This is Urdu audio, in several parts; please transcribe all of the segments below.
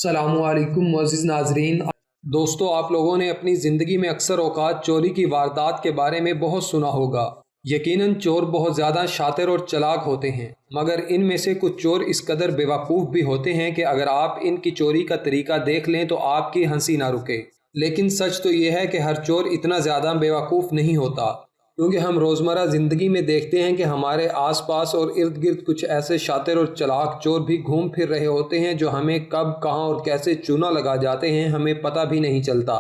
السلام علیکم معزز ناظرین۔ دوستو، آپ لوگوں نے اپنی زندگی میں اکثر اوقات چوری کی واردات کے بارے میں بہت سنا ہوگا۔ یقیناً چور بہت زیادہ شاطر اور چلاک ہوتے ہیں، مگر ان میں سے کچھ چور اس قدر بیوقوف بھی ہوتے ہیں کہ اگر آپ ان کی چوری کا طریقہ دیکھ لیں تو آپ کی ہنسی نہ رکے۔ لیکن سچ تو یہ ہے کہ ہر چور اتنا زیادہ بیوقوف نہیں ہوتا، کیونکہ ہم روزمرہ زندگی میں دیکھتے ہیں کہ ہمارے آس پاس اور ارد گرد کچھ ایسے شاطر اور چلاک چور بھی گھوم پھر رہے ہوتے ہیں جو ہمیں کب، کہاں اور کیسے چونا لگا جاتے ہیں ہمیں پتہ بھی نہیں چلتا۔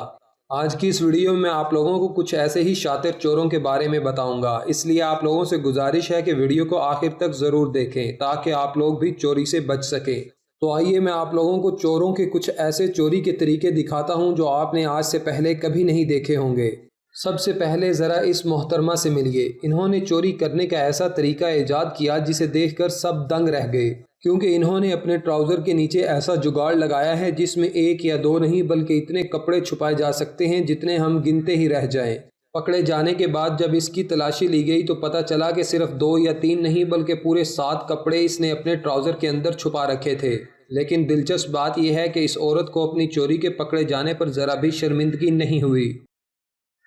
آج کی اس ویڈیو میں آپ لوگوں کو کچھ ایسے ہی شاطر چوروں کے بارے میں بتاؤں گا، اس لیے آپ لوگوں سے گزارش ہے کہ ویڈیو کو آخر تک ضرور دیکھیں تاکہ آپ لوگ بھی چوری سے بچ سکیں۔ تو آئیے میں آپ لوگوں کو چوروں کے کچھ ایسے چوری کے طریقے دکھاتا ہوں جو آپ نے آج سے پہلے کبھی نہیں دیکھے ہوں گے۔ سب سے پہلے ذرا اس محترمہ سے ملیے۔ انہوں نے چوری کرنے کا ایسا طریقہ ایجاد کیا جسے دیکھ کر سب دنگ رہ گئے، کیونکہ انہوں نے اپنے ٹراؤزر کے نیچے ایسا جگاڑ لگایا ہے جس میں ایک یا دو نہیں بلکہ اتنے کپڑے چھپائے جا سکتے ہیں جتنے ہم گنتے ہی رہ جائیں۔ پکڑے جانے کے بعد جب اس کی تلاشی لی گئی تو پتہ چلا کہ صرف 2 یا 3 نہیں بلکہ پورے 7 کپڑے اس نے اپنے ٹراؤزر کے اندر چھپا رکھے تھے۔ لیکن دلچسپ بات یہ ہے کہ اس عورت کو اپنی چوری کے پکڑے جانے پر ذرا بھی شرمندگی نہیں ہوئی۔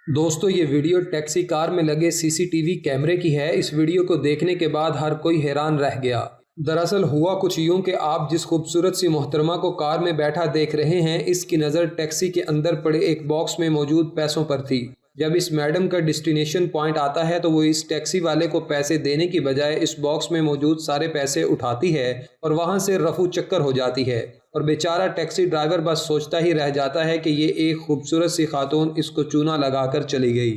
دوستو، یہ ویڈیو ٹیکسی کار میں لگے CCTV کیمرے کی ہے۔ اس ویڈیو کو دیکھنے کے بعد ہر کوئی حیران رہ گیا۔ دراصل ہوا کچھ یوں کہ آپ جس خوبصورت سی محترمہ کو کار میں بیٹھا دیکھ رہے ہیں، اس کی نظر ٹیکسی کے اندر پڑے ایک باکس میں موجود پیسوں پر تھی۔ جب اس میڈم کا ڈیسٹینیشن پوائنٹ آتا ہے تو وہ اس ٹیکسی والے کو پیسے دینے کی بجائے اس باکس میں موجود سارے پیسے اٹھاتی ہے اور وہاں سے رفو چکر ہو جاتی ہے، اور بیچارہ ٹیکسی ڈرائیور بس سوچتا ہی رہ جاتا ہے کہ یہ ایک خوبصورت سی خاتون اس کو چونا لگا کر چلی گئی۔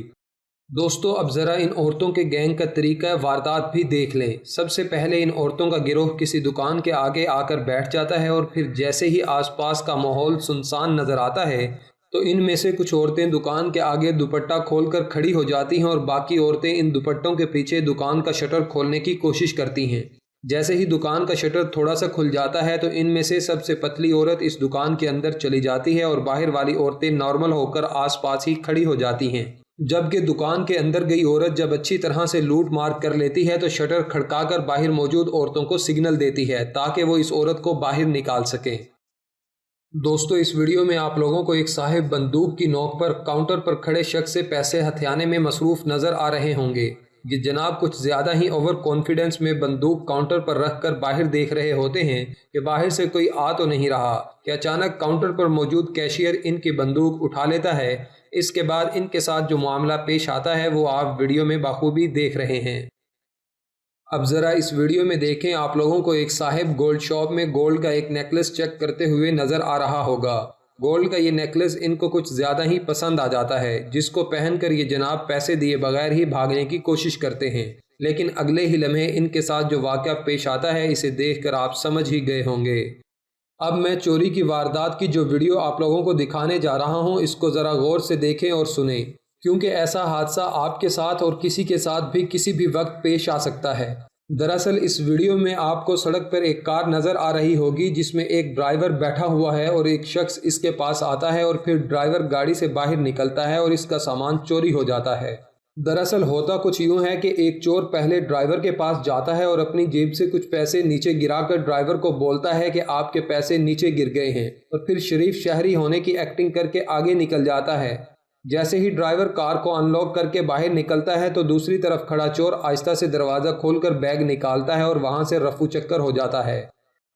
دوستو، اب ذرا ان عورتوں کے گینگ کا طریقہ واردات بھی دیکھ لیں۔ سب سے پہلے ان عورتوں کا گروہ کسی دکان کے آگے آ کر بیٹھ جاتا ہے اور پھر جیسے ہی آس پاس کا ماحول سنسان نظر آتا ہے تو ان میں سے کچھ عورتیں دکان کے آگے دوپٹہ کھول کر کھڑی ہو جاتی ہیں اور باقی عورتیں ان دوپٹوں کے پیچھے دکان کا شٹر کھولنے کی کوشش کرتی ہیں۔ جیسے ہی دکان کا شٹر تھوڑا سا کھل جاتا ہے تو ان میں سے سب سے پتلی عورت اس دکان کے اندر چلی جاتی ہے اور باہر والی عورتیں نارمل ہو کر آس پاس ہی کھڑی ہو جاتی ہیں۔ جبکہ دکان کے اندر گئی عورت جب اچھی طرح سے لوٹ مار کر لیتی ہے تو شٹر کھڑکا کر باہر موجود عورتوں کو سگنل دیتی ہے تاکہ وہ اس عورت کو باہر نکال سکیں۔ دوستو، اس ویڈیو میں آپ لوگوں کو ایک صاحب بندوق کی نوک پر کاؤنٹر پر کھڑے شخص سے پیسے ہتھیانے میں مصروف نظر آ رہے ہوں گے۔ یہ جناب کچھ زیادہ ہی اوور کانفیڈنس میں بندوق کاؤنٹر پر رکھ کر باہر دیکھ رہے ہوتے ہیں کہ باہر سے کوئی آ تو نہیں رہا کہ اچانک کاؤنٹر پر موجود کیشیئر ان کی بندوق اٹھا لیتا ہے۔ اس کے بعد ان کے ساتھ جو معاملہ پیش آتا ہے وہ آپ ویڈیو میں بخوبی دیکھ رہے ہیں۔ اب ذرا اس ویڈیو میں دیکھیں، آپ لوگوں کو ایک صاحب گولڈ شاپ میں گولڈ کا ایک نیکلس چیک کرتے ہوئے نظر آ رہا ہوگا۔ گولڈ کا یہ نیکلس ان کو کچھ زیادہ ہی پسند آ جاتا ہے، جس کو پہن کر یہ جناب پیسے دیے بغیر ہی بھاگنے کی کوشش کرتے ہیں۔ لیکن اگلے ہی لمحے ان کے ساتھ جو واقعہ پیش آتا ہے اسے دیکھ کر آپ سمجھ ہی گئے ہوں گے۔ اب میں چوری کی واردات کی جو ویڈیو آپ لوگوں کو دکھانے جا رہا ہوں اس کو ذرا غور سے دیکھیں اور سنیں، کیونکہ ایسا حادثہ آپ کے ساتھ اور کسی کے ساتھ بھی کسی بھی وقت پیش آ سکتا ہے۔ دراصل اس ویڈیو میں آپ کو سڑک پر ایک کار نظر آ رہی ہوگی جس میں ایک ڈرائیور بیٹھا ہوا ہے اور ایک شخص اس کے پاس آتا ہے اور پھر ڈرائیور گاڑی سے باہر نکلتا ہے اور اس کا سامان چوری ہو جاتا ہے۔ دراصل ہوتا کچھ یوں ہے کہ ایک چور پہلے ڈرائیور کے پاس جاتا ہے اور اپنی جیب سے کچھ پیسے نیچے گرا کر ڈرائیور کو بولتا ہے کہ آپ کے پیسے نیچے گر گئے ہیں، اور پھر شریف شہری ہونے کی ایکٹنگ کر کے آگے نکل جاتا ہے۔ جیسے ہی ڈرائیور کار کو ان لاک کر کے باہر نکلتا ہے تو دوسری طرف کھڑا چور آہستہ سے دروازہ کھول کر بیگ نکالتا ہے اور وہاں سے رفو چکر ہو جاتا ہے۔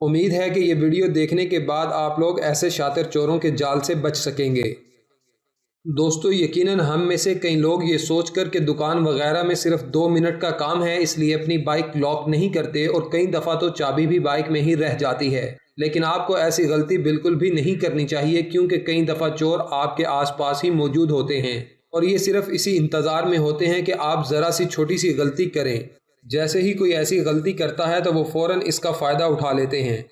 امید ہے کہ یہ ویڈیو دیکھنے کے بعد آپ لوگ ایسے شاطر چوروں کے جال سے بچ سکیں گے۔ دوستو، یقیناً ہم میں سے کئی لوگ یہ سوچ کر کہ دکان وغیرہ میں صرف 2 منٹ کا کام ہے اس لیے اپنی بائک لاک نہیں کرتے، اور کئی دفعہ تو چابی بھی بائک میں ہی رہ جاتی ہے۔ لیکن آپ کو ایسی غلطی بالکل بھی نہیں کرنی چاہیے، کیونکہ کئی دفعہ چور آپ کے آس پاس ہی موجود ہوتے ہیں اور یہ صرف اسی انتظار میں ہوتے ہیں کہ آپ ذرا سی چھوٹی سی غلطی کریں۔ جیسے ہی کوئی ایسی غلطی کرتا ہے تو وہ فوراً اس کا فائدہ اٹھا لیتے ہیں۔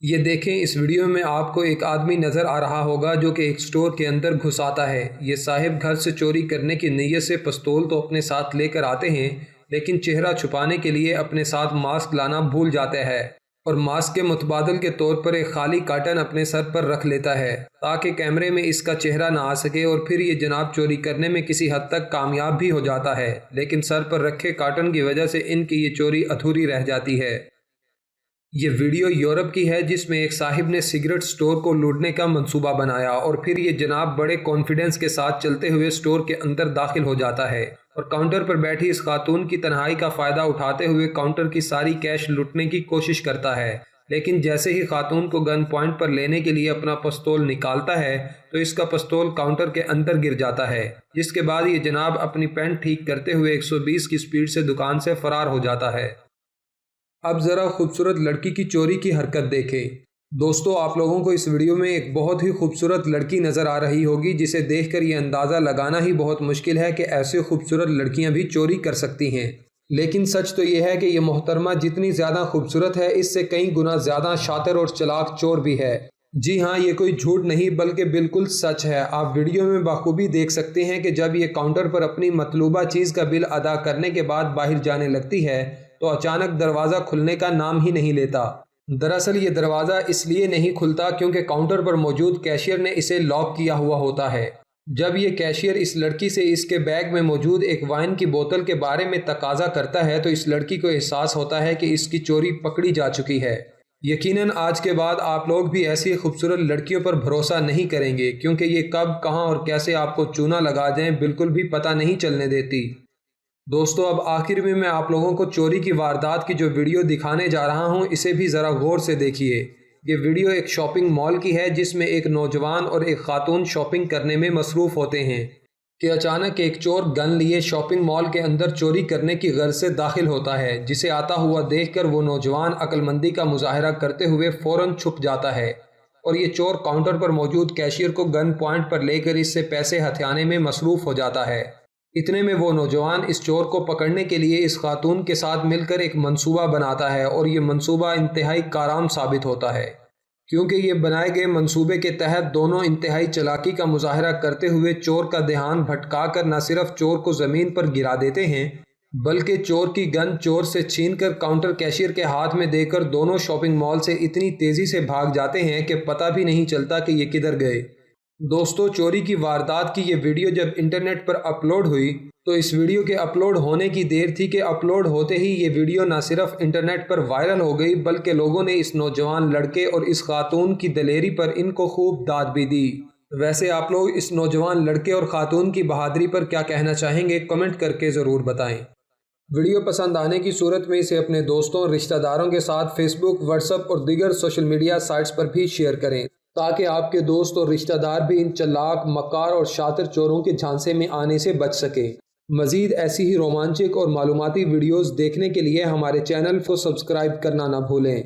یہ دیکھیں، اس ویڈیو میں آپ کو ایک آدمی نظر آ رہا ہوگا جو کہ ایک سٹور کے اندر گھس آتا ہے۔ یہ صاحب گھر سے چوری کرنے کی نیت سے پستول تو اپنے ساتھ لے کر آتے ہیں، لیکن چہرہ چھپانے کے لیے اپنے ساتھ ماسک لانا بھول جاتے ہیں اور ماسک کے متبادل کے طور پر ایک خالی کاٹن اپنے سر پر رکھ لیتا ہے تاکہ کیمرے میں اس کا چہرہ نہ آ سکے، اور پھر یہ جناب چوری کرنے میں کسی حد تک کامیاب بھی ہو جاتا ہے، لیکن سر پر رکھے کاٹن کی وجہ سے ان کی یہ چوری ادھوری رہ جاتی ہے۔ یہ ویڈیو یورپ کی ہے جس میں ایک صاحب نے سگریٹ سٹور کو لوٹنے کا منصوبہ بنایا اور پھر یہ جناب بڑے کانفیڈنس کے ساتھ چلتے ہوئے سٹور کے اندر داخل ہو جاتا ہے اور کاؤنٹر پر بیٹھی اس خاتون کی تنہائی کا فائدہ اٹھاتے ہوئے کاؤنٹر کی ساری کیش لوٹنے کی کوشش کرتا ہے، لیکن جیسے ہی خاتون کو گن پوائنٹ پر لینے کے لیے اپنا پستول نکالتا ہے تو اس کا پستول کاؤنٹر کے اندر گر جاتا ہے، جس کے بعد یہ جناب اپنی پینٹ ٹھیک کرتے ہوئے 120 کی سپیڈ سے دکان سے فرار ہو جاتا ہے۔ اب ذرا خوبصورت لڑکی کی چوری کی حرکت دیکھیں۔ دوستو، آپ لوگوں کو اس ویڈیو میں ایک بہت ہی خوبصورت لڑکی نظر آ رہی ہوگی جسے دیکھ کر یہ اندازہ لگانا ہی بہت مشکل ہے کہ ایسے خوبصورت لڑکیاں بھی چوری کر سکتی ہیں، لیکن سچ تو یہ ہے کہ یہ محترمہ جتنی زیادہ خوبصورت ہے اس سے کئی گنا زیادہ شاطر اور چلاک چور بھی ہے۔ جی ہاں، یہ کوئی جھوٹ نہیں بلکہ بالکل سچ ہے۔ آپ ویڈیو میں بخوبی دیکھ سکتے ہیں کہ جب یہ کاؤنٹر پر اپنی مطلوبہ چیز کا بل ادا کرنے کے بعد باہر جانے لگتی ہے تو اچانک دروازہ کھلنے کا نام ہی نہیں لیتا۔ دراصل یہ دروازہ اس لیے نہیں کھلتا کیونکہ کاؤنٹر پر موجود کیشیئر نے اسے لاک کیا ہوا ہوتا ہے۔ جب یہ کیشیئر اس لڑکی سے اس کے بیگ میں موجود ایک وائن کی بوتل کے بارے میں تقاضا کرتا ہے تو اس لڑکی کو احساس ہوتا ہے کہ اس کی چوری پکڑی جا چکی ہے۔ یقیناً آج کے بعد آپ لوگ بھی ایسی خوبصورت لڑکیوں پر بھروسہ نہیں کریں گے کیونکہ یہ کب، کہاں اور کیسے آپ کو چونا لگا دیں بالکل بھی پتہ نہیں چلنے دیتی۔ دوستو، اب آخر میں آپ لوگوں کو چوری کی واردات کی جو ویڈیو دکھانے جا رہا ہوں اسے بھی ذرا غور سے دیکھیے۔ یہ ویڈیو ایک شاپنگ مال کی ہے جس میں ایک نوجوان اور ایک خاتون شاپنگ کرنے میں مصروف ہوتے ہیں کہ اچانک ایک چور گن لیے شاپنگ مال کے اندر چوری کرنے کی غرض سے داخل ہوتا ہے، جسے آتا ہوا دیکھ کر وہ نوجوان عقل مندی کا مظاہرہ کرتے ہوئے فوراً چھپ جاتا ہے اور یہ چور کاؤنٹر پر موجود کیشیئر کو گن پوائنٹ پر لے کر اس سے پیسے ہتھیانے میں مصروف ہو جاتا ہے۔ اتنے میں وہ نوجوان اس چور کو پکڑنے کے لیے اس خاتون کے ساتھ مل کر ایک منصوبہ بناتا ہے اور یہ منصوبہ انتہائی کارآمد ثابت ہوتا ہے کیونکہ یہ بنائے گئے منصوبے کے تحت دونوں انتہائی چلاکی کا مظاہرہ کرتے ہوئے چور کا دھیان بھٹکا کر نہ صرف چور کو زمین پر گرا دیتے ہیں بلکہ چور کی گن چور سے چھین کر کاؤنٹر کیشیئر کے ہاتھ میں دے کر دونوں شاپنگ مال سے اتنی تیزی سے بھاگ جاتے ہیں کہ پتہ بھی نہیں چلتا کہ یہ کدھر گئے۔ دوستو، چوری کی واردات کی یہ ویڈیو جب انٹرنیٹ پر اپلوڈ ہوئی تو اس ویڈیو کے اپلوڈ ہونے کی دیر تھی کہ اپلوڈ ہوتے ہی یہ ویڈیو نہ صرف انٹرنیٹ پر وائرل ہو گئی بلکہ لوگوں نے اس نوجوان لڑکے اور اس خاتون کی دلیری پر ان کو خوب داد بھی دی۔ ویسے آپ لوگ اس نوجوان لڑکے اور خاتون کی بہادری پر کیا کہنا چاہیں گے؟ کمنٹ کر کے ضرور بتائیں۔ ویڈیو پسند آنے کی صورت میں اسے اپنے دوستوں اور رشتہ داروں کے ساتھ فیس بک، واٹس ایپ اور دیگر سوشل میڈیا سائٹس پر بھی شیئر کریں تاکہ آپ کے دوست اور رشتہ دار بھی ان چلاک، مکار اور شاطر چوروں کے جھانسے میں آنے سے بچ سکیں۔ مزید ایسی ہی رومانچک اور معلوماتی ویڈیوز دیکھنے کے لیے ہمارے چینل کو سبسکرائب کرنا نہ بھولیں۔